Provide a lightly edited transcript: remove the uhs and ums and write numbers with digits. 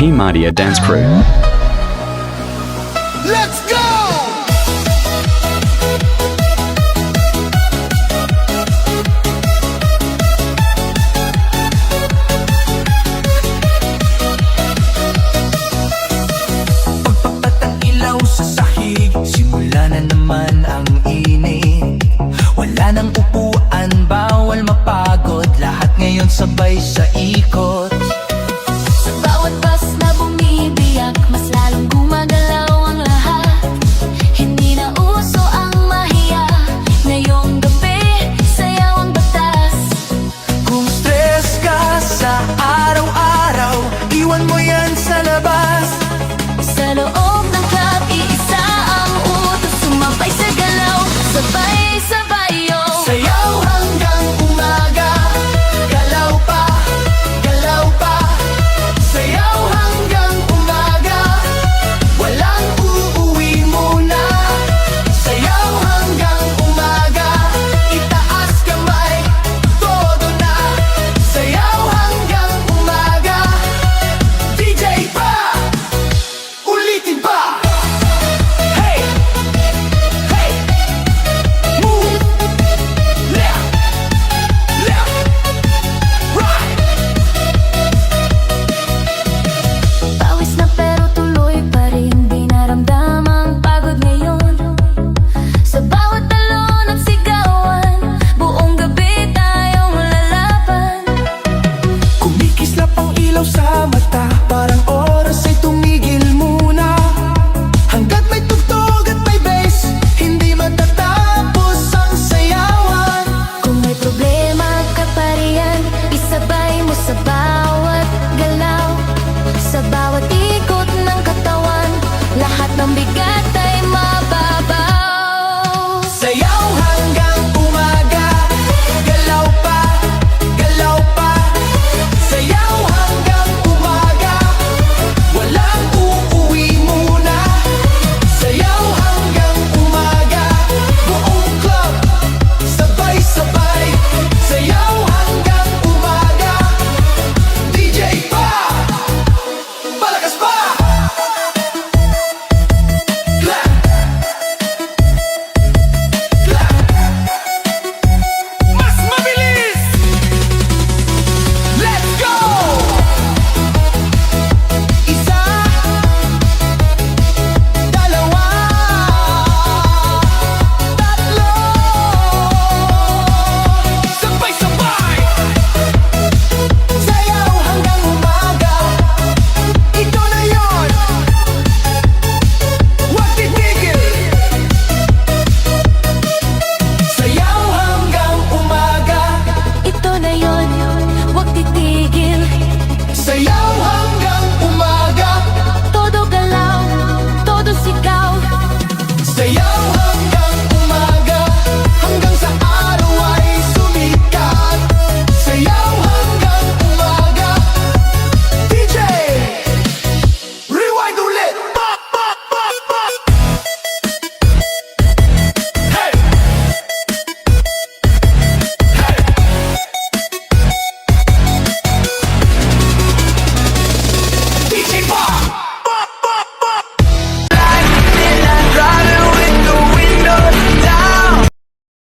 P-Madia Dance Crew. Let's go! Sa sahig, simula na naman ang init. Wala nang upuan, bawal mapagod. Lahat ngayon sabay sa ikot. Sa bawat bus na bumibiyak, mas lalong gumagalaw ang lahat. Hindi na uso ang mahiya, ngayong gabi, sayaw ang batas. Kung stress ka sa araw-araw, iwan mo yan sa labas.